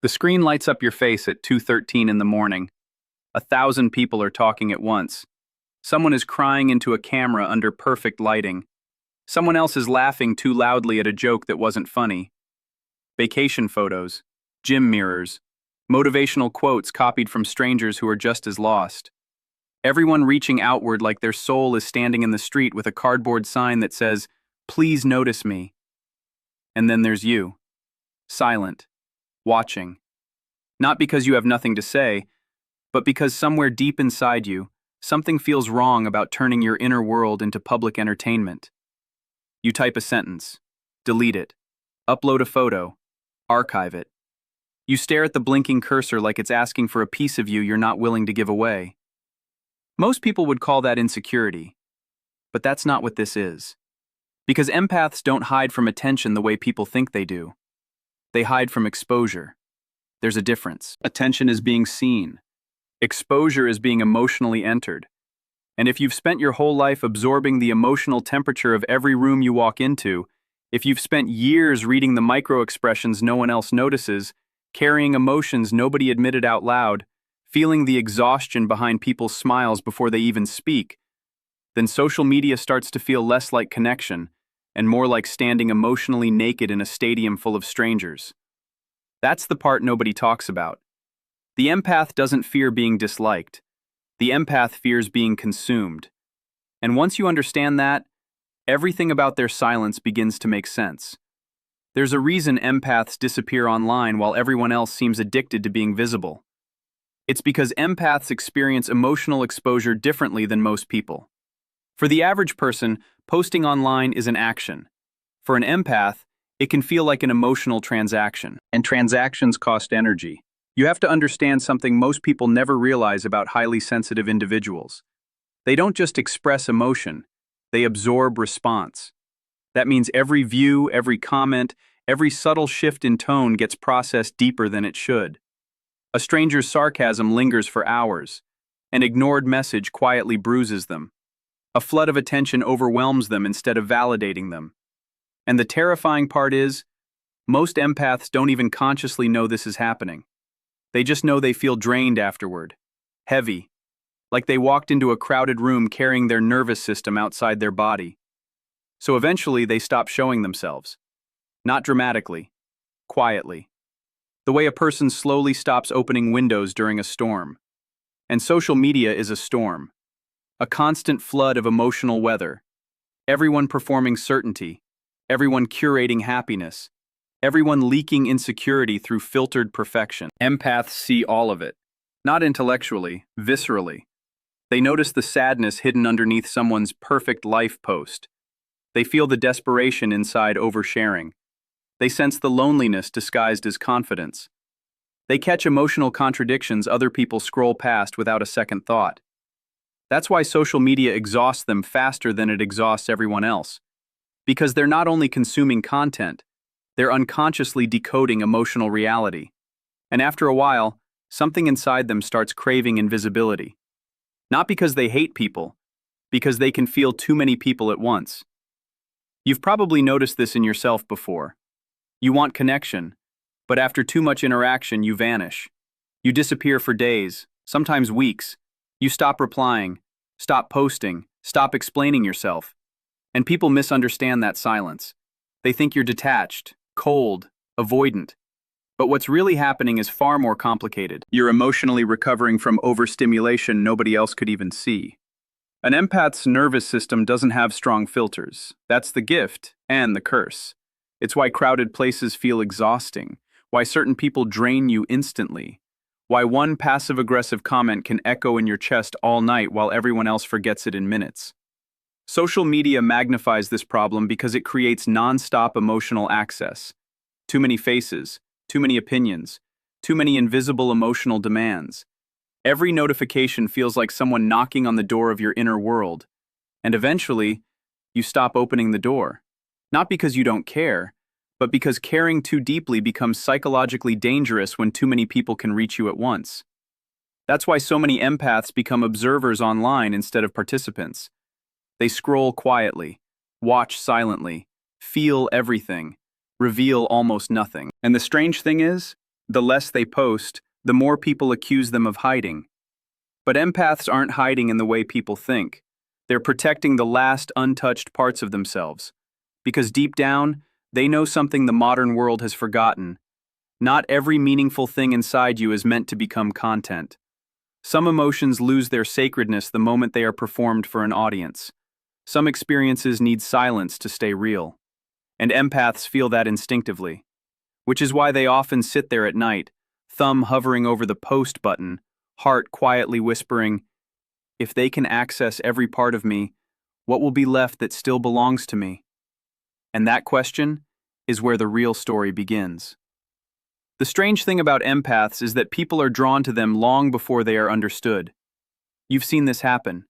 The screen lights up your face at 2:13 in the morning. 1,000 people are talking at once. Someone is crying into a camera under perfect lighting. Someone else is laughing too loudly at a joke that wasn't funny. Vacation photos, gym mirrors, motivational quotes copied from strangers who are just as lost. Everyone reaching outward like their soul is standing in the street with a cardboard sign that says, "Please notice me." And then there's you, silent, watching. Not because you have nothing to say, but because somewhere deep inside you, something feels wrong about turning your inner world into public entertainment. You type a sentence, delete it, upload a photo, archive it. You stare at the blinking cursor like it's asking for a piece of you you're not willing to give away. Most people would call that insecurity, but that's not what this is. Because empaths don't hide from attention the way people think they do. They hide from exposure. There's a difference. Attention is being seen. Exposure is being emotionally entered. And if you've spent your whole life absorbing the emotional temperature of every room you walk into, if you've spent years reading the micro-expressions no one else notices, carrying emotions nobody admitted out loud, feeling the exhaustion behind people's smiles before they even speak, then social media starts to feel less like connection and more like standing emotionally naked in a stadium full of strangers. That's the part nobody talks about. The empath doesn't fear being disliked. The empath fears being consumed. And once you understand that, everything about their silence begins to make sense. There's a reason empaths disappear online while everyone else seems addicted to being visible. It's because empaths experience emotional exposure differently than most people. For the average person, posting online is an action. For an empath, it can feel like an emotional transaction. And transactions cost energy. You have to understand something most people never realize about highly sensitive individuals. They don't just express emotion, they absorb response. That means every view, every comment, every subtle shift in tone gets processed deeper than it should. A stranger's sarcasm lingers for hours. An ignored message quietly bruises them. A flood of attention overwhelms them instead of validating them. And the terrifying part is, most empaths don't even consciously know this is happening. They just know they feel drained afterward, heavy, like they walked into a crowded room carrying their nervous system outside their body. So eventually they stop showing themselves. Not dramatically, quietly. The way a person slowly stops opening windows during a storm. And social media is a storm. A constant flood of emotional weather. Everyone performing certainty. Everyone curating happiness. Everyone leaking insecurity through filtered perfection. Empaths see all of it. Not intellectually, viscerally. They notice the sadness hidden underneath someone's perfect life post. They feel the desperation inside oversharing. They sense the loneliness disguised as confidence. They catch emotional contradictions other people scroll past without a second thought. That's why social media exhausts them faster than it exhausts everyone else. Because they're not only consuming content, they're unconsciously decoding emotional reality. And after a while, something inside them starts craving invisibility. Not because they hate people, because they can feel too many people at once. You've probably noticed this in yourself before. You want connection, but after too much interaction, you vanish. You disappear for days, sometimes weeks. You stop replying, stop posting, stop explaining yourself. And people misunderstand that silence. They think you're detached, cold, avoidant. But what's really happening is far more complicated. You're emotionally recovering from overstimulation nobody else could even see. An empath's nervous system doesn't have strong filters. That's the gift and the curse. It's why crowded places feel exhausting, why certain people drain you instantly, why one passive-aggressive comment can echo in your chest all night while everyone else forgets it in minutes. Social media magnifies this problem because it creates non-stop emotional access. Too many faces, too many opinions, too many invisible emotional demands. Every notification feels like someone knocking on the door of your inner world. And eventually, you stop opening the door. Not because you don't care, but because caring too deeply becomes psychologically dangerous when too many people can reach you at once. That's why so many empaths become observers online instead of participants. They scroll quietly, watch silently, feel everything, reveal almost nothing. And the strange thing is, The less they post, the more people accuse them of hiding. But empaths aren't hiding in the way people think. They're protecting the last untouched parts of themselves. Because deep down, they know something the modern world has forgotten. Not every meaningful thing inside you is meant to become content. Some emotions lose their sacredness the moment they are performed for an audience. Some experiences need silence to stay real. And empaths feel that instinctively. Which is why they often sit there at night, thumb hovering over the post button, heart quietly whispering, "If they can access every part of me, what will be left that still belongs to me?" And that question is where the real story begins. The strange thing about empaths is that people are drawn to them long before they are understood. You've seen this happen.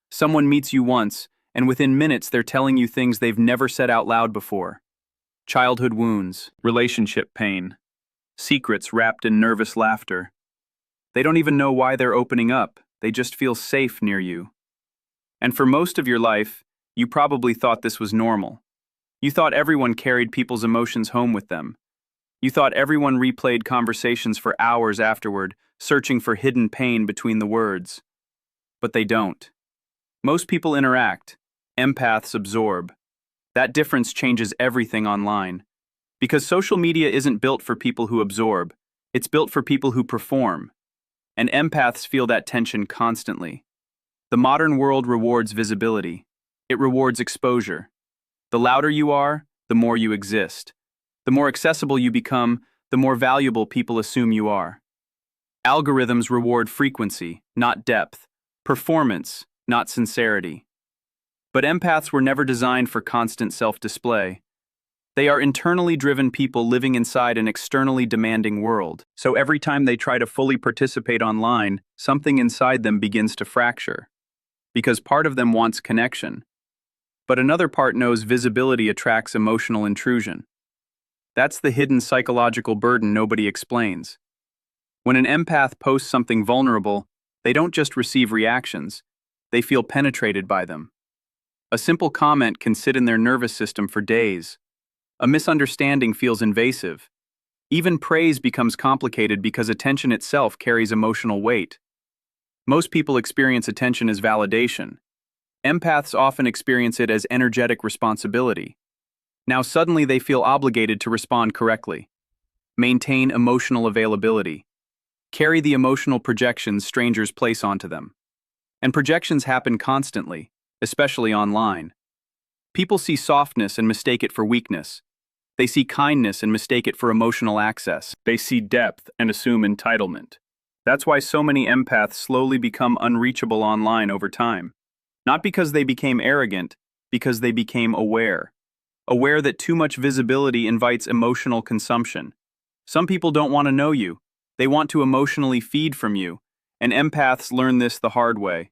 Someone meets you once, and within minutes they're telling you things they've never said out loud before. Childhood wounds, relationship pain, secrets wrapped in nervous laughter. They don't even know why they're opening up, they just feel safe near you. And for most of your life, you probably thought this was normal. You thought everyone carried people's emotions home with them. You thought everyone replayed conversations for hours afterward, searching for hidden pain between the words. But they don't. Most people interact. Empaths absorb. That difference changes everything online. Because social media isn't built for people who absorb, it's built for people who perform. And empaths feel that tension constantly. The modern world rewards visibility. It rewards exposure. The louder you are, the more you exist. The more accessible you become, the more valuable people assume you are. Algorithms reward frequency, not depth, performance, not sincerity. But empaths were never designed for constant self-display. They are internally driven people living inside an externally demanding world. So every time they try to fully participate online, something inside them begins to fracture. Because part of them wants connection. But another part knows visibility attracts emotional intrusion. That's the hidden psychological burden nobody explains. When an empath posts something vulnerable, they don't just receive reactions, they feel penetrated by them. A simple comment can sit in their nervous system for days. A misunderstanding feels invasive. Even praise becomes complicated because attention itself carries emotional weight. Most people experience attention as validation. Empaths often experience it as energetic responsibility. Now suddenly they feel obligated to respond correctly. Maintain emotional availability. Carry the emotional projections strangers place onto them. And projections happen constantly, especially online. People see softness and mistake it for weakness. They see kindness and mistake it for emotional access. They see depth and assume entitlement. That's why so many empaths slowly become unreachable online over time. Not because they became arrogant, because they became aware. Aware that too much visibility invites emotional consumption. Some people don't want to know you. They want to emotionally feed from you. And empaths learn this the hard way.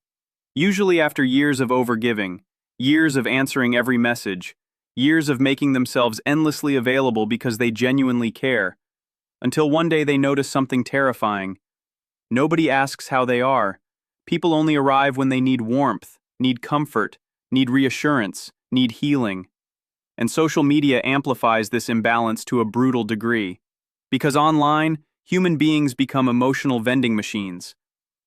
Usually after years of overgiving, years of answering every message, years of making themselves endlessly available because they genuinely care, until one day they notice something terrifying. Nobody asks how they are. People only arrive when they need warmth, need comfort, need reassurance, need healing. And social media amplifies this imbalance to a brutal degree. Because online, human beings become emotional vending machines.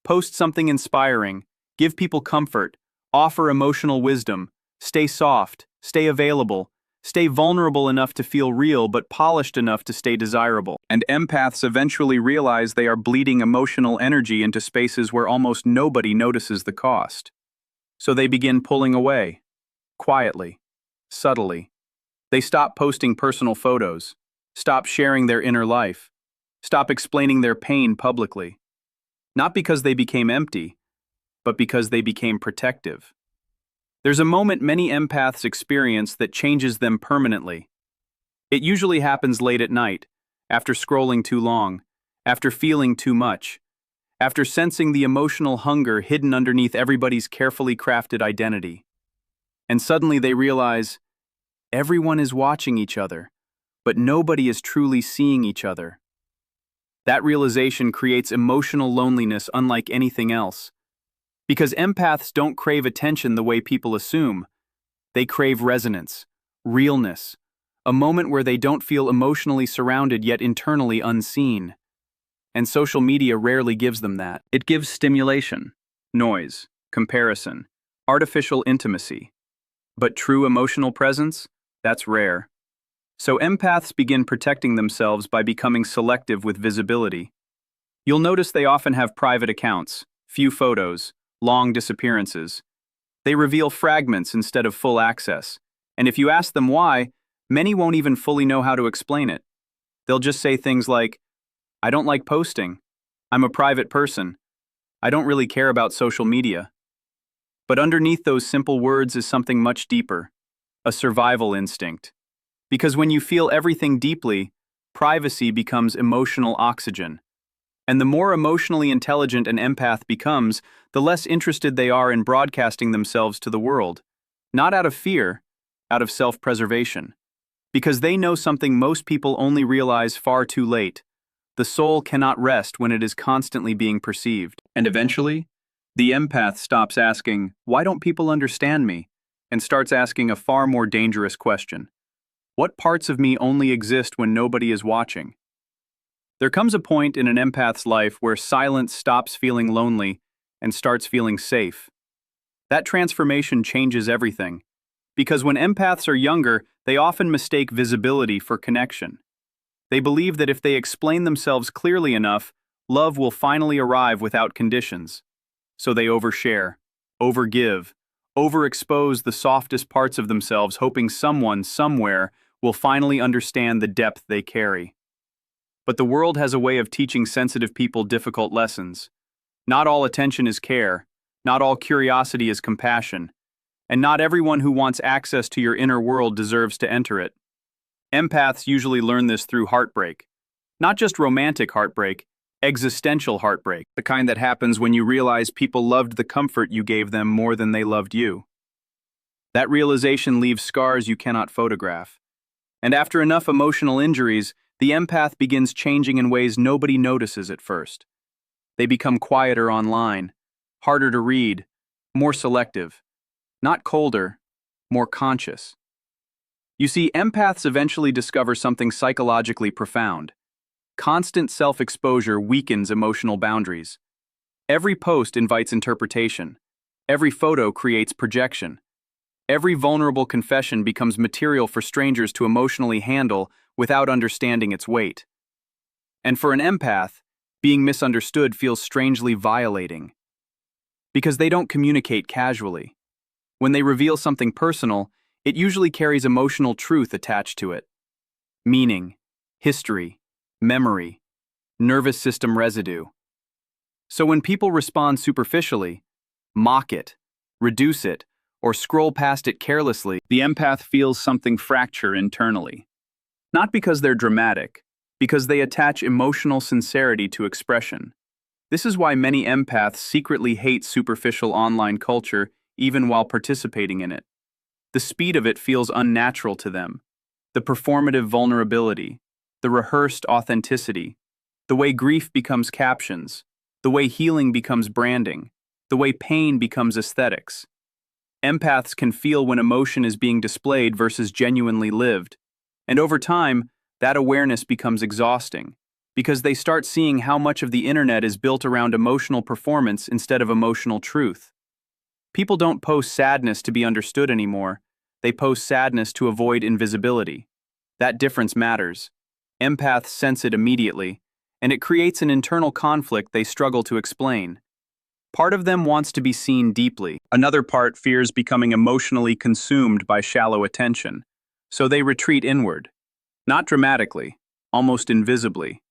Post something inspiring, give people comfort, offer emotional wisdom, stay soft, stay available, stay vulnerable enough to feel real but polished enough to stay desirable. And empaths eventually realize they are bleeding emotional energy into spaces where almost nobody notices the cost. So they begin pulling away, quietly, subtly. They stop posting personal photos, stop sharing their inner life, stop explaining their pain publicly. Not because they became empty, but because they became protective. There's a moment many empaths experience that changes them permanently. It usually happens late at night, after scrolling too long, after feeling too much, after sensing the emotional hunger hidden underneath everybody's carefully crafted identity. And suddenly they realize, everyone is watching each other, but nobody is truly seeing each other. That realization creates emotional loneliness unlike anything else. Because empaths don't crave attention the way people assume. They crave resonance, realness, a moment where they don't feel emotionally surrounded yet internally unseen. and social media rarely gives them that. It gives stimulation, noise, comparison, artificial intimacy. But true emotional presence? That's rare. So empaths begin protecting themselves by becoming selective with visibility. You'll notice they often have private accounts, few photos, long disappearances. They reveal fragments instead of full access. And if you ask them why, many won't even fully know how to explain it. They'll just say things like, "I don't like posting. I'm a private person. I don't really care about social media." But underneath those simple words is something much deeper, a survival instinct. Because when you feel everything deeply, privacy becomes emotional oxygen. And the more emotionally intelligent an empath becomes, the less interested they are in broadcasting themselves to the world. Not out of fear, out of self-preservation. Because they know something most people only realize far too late. The soul cannot rest when it is constantly being perceived. And eventually, the empath stops asking, "Why don't people understand me?" and starts asking a far more dangerous question. What parts of me only exist when nobody is watching? There comes a point in an empath's life where silence stops feeling lonely and starts feeling safe. That transformation changes everything. Because when empaths are younger, they often mistake visibility for connection. They believe that if they explain themselves clearly enough, love will finally arrive without conditions. So they overshare, overgive, overexpose the softest parts of themselves, hoping someone, somewhere, will finally understand the depth they carry. But the world has a way of teaching sensitive people difficult lessons. Not all attention is care, not all curiosity is compassion, and not everyone who wants access to your inner world deserves to enter it. Empaths usually learn this through heartbreak. Not just romantic heartbreak, existential heartbreak, the kind that happens when you realize people loved the comfort you gave them more than they loved you. That realization leaves scars you cannot photograph. And after enough emotional injuries, the empath begins changing in ways nobody notices at first. They become quieter online, harder to read, more selective. Not colder, more conscious. You see, empaths eventually discover something psychologically profound. Constant self-exposure weakens emotional boundaries. Every post invites interpretation. Every photo creates projection. Every vulnerable confession becomes material for strangers to emotionally handle without understanding its weight. And for an empath, being misunderstood feels strangely violating. Because they don't communicate casually. When they reveal something personal, it usually carries emotional truth attached to it. Meaning, history, memory, nervous system residue. So when people respond superficially, mock it, reduce it, or scroll past it carelessly, the empath feels something fracture internally. Not because they're dramatic, because they attach emotional sincerity to expression. This is why many empaths secretly hate superficial online culture even while participating in it. The speed of it feels unnatural to them. The performative vulnerability, the rehearsed authenticity, the way grief becomes captions, the way healing becomes branding, the way pain becomes aesthetics. Empaths can feel when emotion is being displayed versus genuinely lived. And over time, that awareness becomes exhausting, because they start seeing how much of the internet is built around emotional performance instead of emotional truth. People don't post sadness to be understood anymore. They post sadness to avoid invisibility. That difference matters. Empaths sense it immediately, and it creates an internal conflict they struggle to explain. Part of them wants to be seen deeply. Another part fears becoming emotionally consumed by shallow attention. So they retreat inward. Not dramatically, almost invisibly.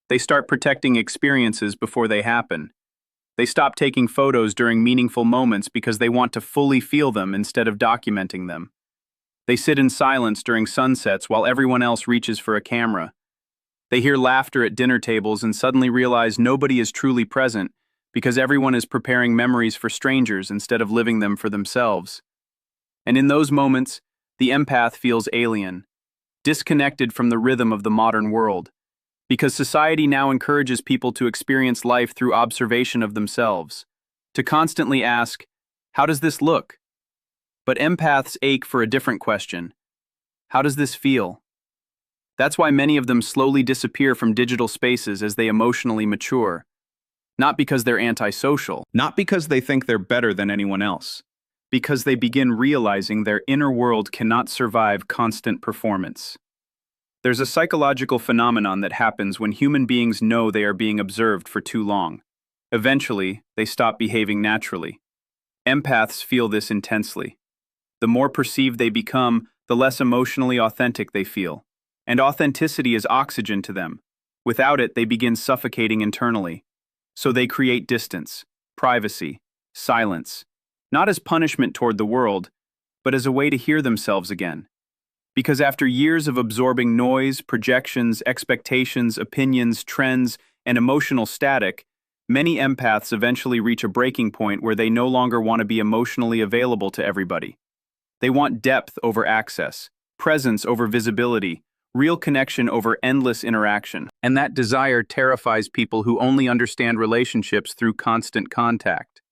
They start protecting experiences before they happen. They stop taking photos during meaningful moments because they want to fully feel them instead of documenting them. They sit in silence during sunsets while everyone else reaches for a camera. They hear laughter at dinner tables and suddenly realize nobody is truly present because everyone is preparing memories for strangers instead of living them for themselves. And in those moments, the empath feels alien, disconnected from the rhythm of the modern world. Because society now encourages people to experience life through observation of themselves, to constantly ask, "How does this look?" But empaths ache for a different question. How does this feel? That's why many of them slowly disappear from digital spaces as they emotionally mature. Not because they're antisocial, not because they think they're better than anyone else, because they begin realizing their inner world cannot survive constant performance. There's a psychological phenomenon that happens when human beings know they are being observed for too long. Eventually, they stop behaving naturally. Empaths feel this intensely. The more perceived they become, the less emotionally authentic they feel. And authenticity is oxygen to them. Without it, they begin suffocating internally. So they create distance, privacy, silence, not as punishment toward the world, but as a way to hear themselves again. Because after years of absorbing noise, projections, expectations, opinions, trends, and emotional static, many empaths eventually reach a breaking point where they no longer want to be emotionally available to everybody. They want depth over access, presence over visibility, real connection over endless interaction. And that desire terrifies people who only understand relationships through constant contact.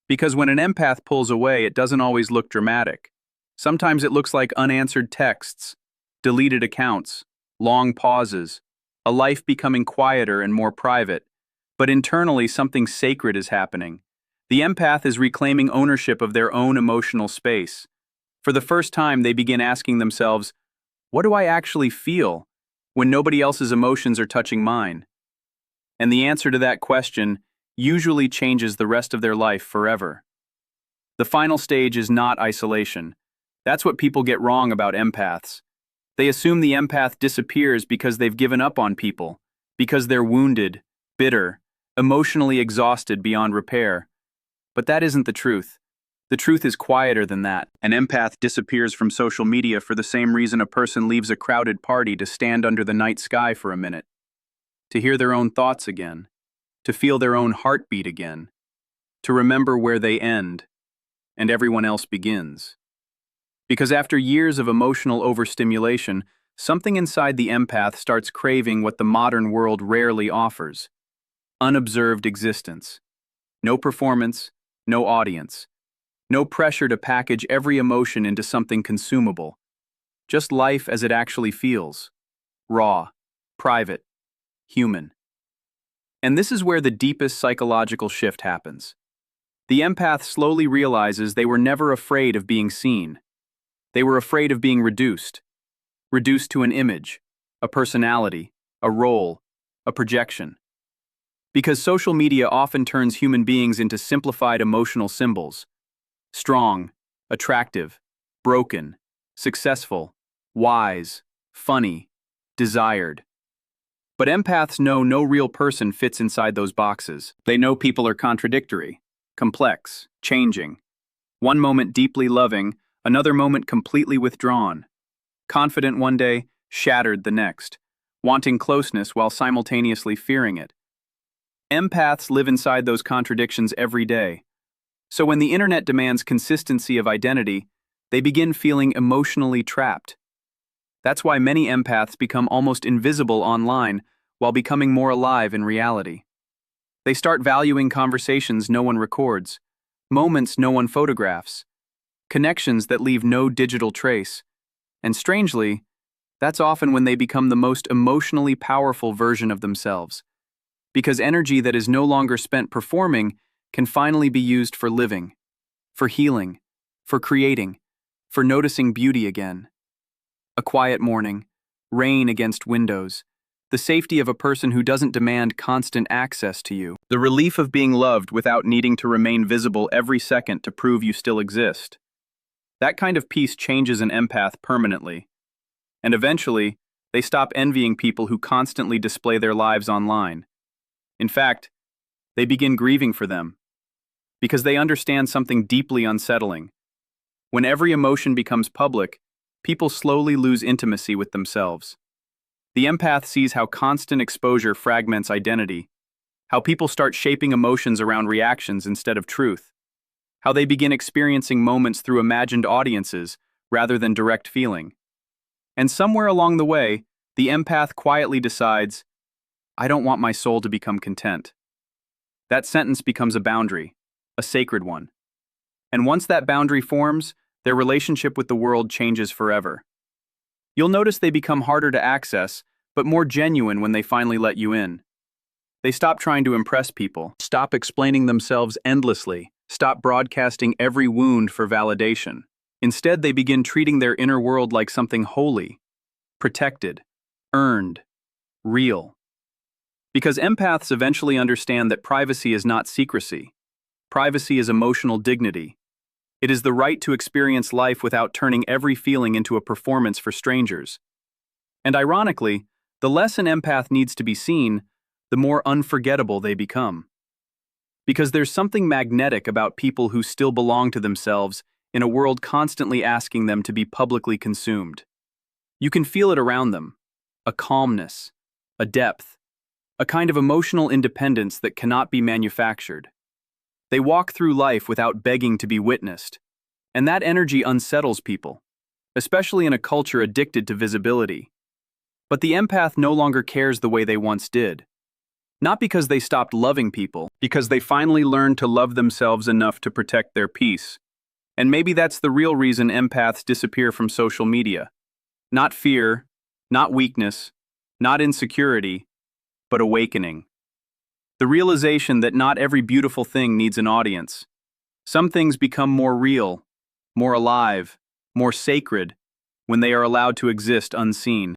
Because when an empath pulls away, it doesn't always look dramatic. Sometimes it looks like unanswered texts, deleted accounts, long pauses, a life becoming quieter and more private. But internally, something sacred is happening. The empath is reclaiming ownership of their own emotional space. For the first time, they begin asking themselves, what do I actually feel when nobody else's emotions are touching mine? And the answer to that question usually changes the rest of their life forever. The final stage is not isolation. That's what people get wrong about empaths. They assume the empath disappears because they've given up on people, because they're wounded, bitter, emotionally exhausted beyond repair. But that isn't the truth. The truth is quieter than that. An empath disappears from social media for the same reason a person leaves a crowded party to stand under the night sky for a minute. To hear their own thoughts again. To feel their own heartbeat again. To remember where they end, and everyone else begins. Because after years of emotional overstimulation, something inside the empath starts craving what the modern world rarely offers. Unobserved existence. No performance, no audience. No pressure to package every emotion into something consumable. Just life as it actually feels. Raw, private, human. And this is where the deepest psychological shift happens. The empath slowly realizes they were never afraid of being seen. They were afraid of being reduced. Reduced to an image, a personality, a role, a projection. Because social media often turns human beings into simplified emotional symbols. Strong, attractive, broken, successful, wise, funny, desired. But empaths know no real person fits inside those boxes. They know people are contradictory, complex, changing. One moment deeply loving, another moment completely withdrawn. Confident one day, shattered the next, wanting closeness while simultaneously fearing it. Empaths live inside those contradictions every day. So when the internet demands consistency of identity, they begin feeling emotionally trapped. That's why many empaths become almost invisible online while becoming more alive in reality. They start valuing conversations no one records, moments no one photographs, connections that leave no digital trace. And strangely, that's often when they become the most emotionally powerful version of themselves. Because energy that is no longer spent performing can finally be used for living, for healing, for creating, for noticing beauty again. A quiet morning, rain against windows, the safety of a person who doesn't demand constant access to you, the relief of being loved without needing to remain visible every second to prove you still exist. That kind of peace changes an empath permanently. And eventually, they stop envying people who constantly display their lives online. In fact, they begin grieving for them. Because they understand something deeply unsettling. When every emotion becomes public, people slowly lose intimacy with themselves. The empath sees how constant exposure fragments identity, how people start shaping emotions around reactions instead of truth, how they begin experiencing moments through imagined audiences rather than direct feeling. And somewhere along the way, the empath quietly decides, I don't want my soul to become content. That sentence becomes a boundary, a sacred one. And once that boundary forms, their relationship with the world changes forever. You'll notice they become harder to access, but more genuine when they finally let you in. They stop trying to impress people, stop explaining themselves endlessly, stop broadcasting every wound for validation. Instead, they begin treating their inner world like something holy, protected, earned, real. Because empaths eventually understand that privacy is not secrecy. Privacy is emotional dignity. It is the right to experience life without turning every feeling into a performance for strangers. And ironically, the less an empath needs to be seen, the more unforgettable they become. Because there's something magnetic about people who still belong to themselves in a world constantly asking them to be publicly consumed. You can feel it around them, a calmness, a depth, a kind of emotional independence that cannot be manufactured. They walk through life without begging to be witnessed, and that energy unsettles people, especially in a culture addicted to visibility. But the empath no longer cares the way they once did. Not because they stopped loving people, because they finally learned to love themselves enough to protect their peace. And maybe that's the real reason empaths disappear from social media. Not fear, not weakness, not insecurity, but awakening. The realization that not every beautiful thing needs an audience. Some things become more real, more alive, more sacred, when they are allowed to exist unseen.